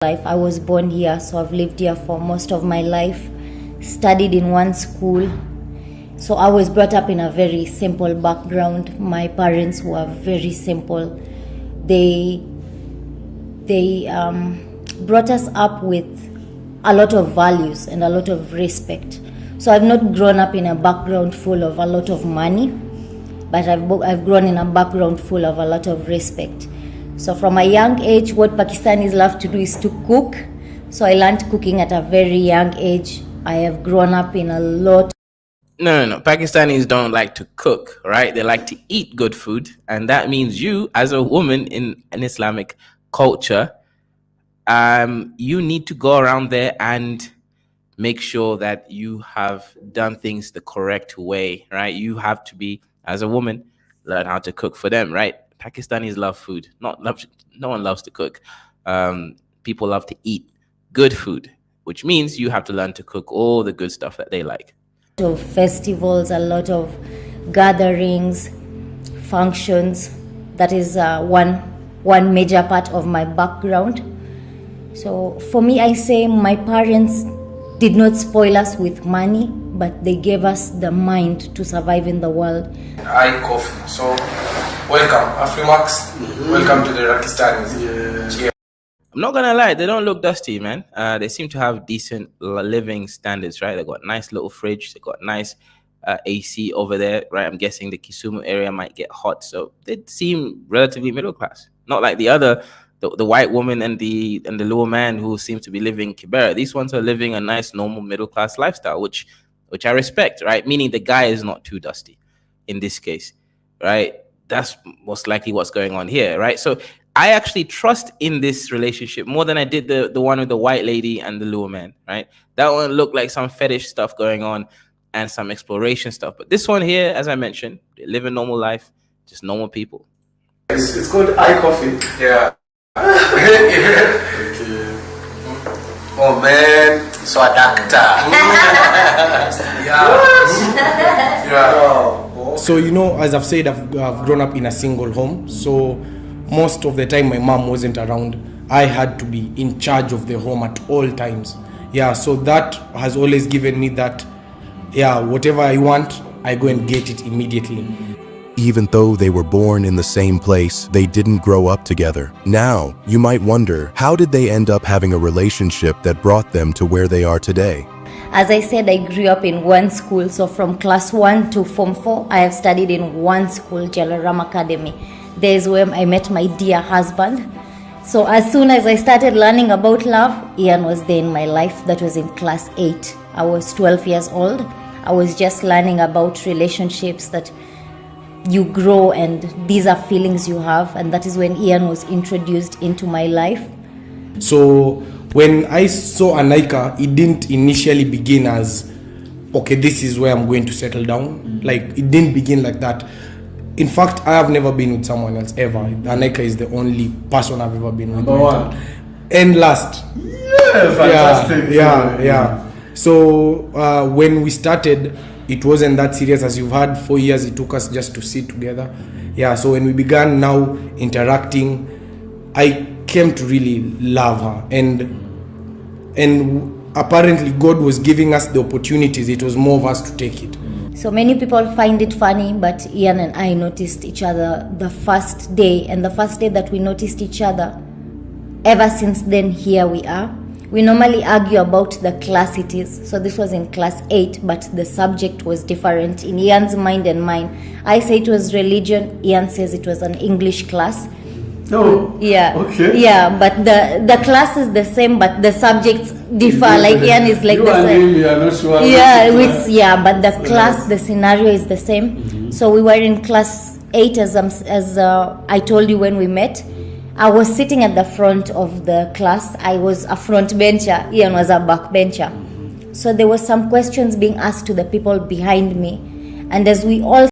life. I was born here, so I've lived here for most of my life, studied in one school. So I was brought up in a very simple background. My parents were very simple. They brought us up with a lot of values and a lot of respect. So I've not grown up in a background full of a lot of money, but I've grown in a background full of a lot of respect. So from a young age, what Pakistanis love to do is to cook. So I learned cooking at a very young age. I have grown up in a lot. No. Pakistanis don't like to cook, right? They like to eat good food. And that means you, as a woman in an Islamic culture, you need to go around there and make sure that you have done things the correct way, right? You have to be, as a woman, learn how to cook for them, right? Pakistanis love food. No one loves to cook. People love to eat good food, which means you have to learn to cook all the good stuff that they like. A lot of festivals, a lot of gatherings, functions. That is one major part of my background. So for me, I say my parents did not spoil us with money, but they gave us the mind to survive in the world. Coffee. So welcome, AFRIACAN. Welcome to the Pakistanis. Cheers. I'm not gonna lie, they don't look dusty, man. They seem to have decent living standards, right? They got nice little fridge, they got nice AC over there, right? I'm guessing the Kisumu area might get hot, so they seem relatively middle class. Not like the white woman and the little man who seem to be living Kibera. These ones are living a nice, normal middle class lifestyle, which I respect, right? Meaning the guy is not too dusty in this case, right? That's most likely what's going on here, right? So I actually trust in this relationship more than I did the one with the white lady and the little man, right? That one looked like some fetish stuff going on and some exploration stuff. But this one here, as I mentioned, they live a normal life, just normal people. It's called Coffee. Yeah. Okay. Oh man, so a doctor. Yeah. So as I've said, I've grown up in a single home. So most of the time my mom wasn't around. I had to be in charge of the home at all times. Yeah, so that has always given me that, whatever I want, I go and get it immediately. Even though they were born in the same place, they didn't grow up together. Now, you might wonder, how did they end up having a relationship that brought them to where they are today? As I said, I grew up in one school. So from class 1 to Form 4, I have studied in one school, Jalaram Academy. There's where I met my dear husband. So as soon as I started learning about love, Ian was there in my life. That was in class 8. I was 12 years old. I was just learning about relationships, that you grow and these are feelings you have, and that is when Ian was introduced into my life. So when I saw Anaika, it didn't initially begin as, okay, this is where I'm going to settle down. Like, it didn't begin like that. In fact, I have never been with someone else ever. Anaika is the only person I've ever been with. Number one. And last. Yeah, fantastic. Yeah. So when we started, it wasn't that serious. As you've heard, 4 years it took us just to sit together. Yeah, so when we began now interacting, I came to really love her. And apparently God was giving us the opportunities. It was more of us to take it. So many people find it funny, but Ian and I noticed each other the first day. And the first day that we noticed each other, ever since then, here we are. We normally argue about the class it is. So this was in class 8, but the subject was different in Ian's mind and mine. I say it was religion. Ian says it was an English class. No. Yeah. Okay. Yeah, but the class is the same, but the subjects differ. Like Ian is like the same. You are not sure. Yeah, but the class, the scenario is the same. Mm-hmm. So we were in class 8 as I told you when we met. I was sitting at the front of the class. I was a front bencher. Ian was a back bencher. So there were some questions being asked to the people behind me. And as we all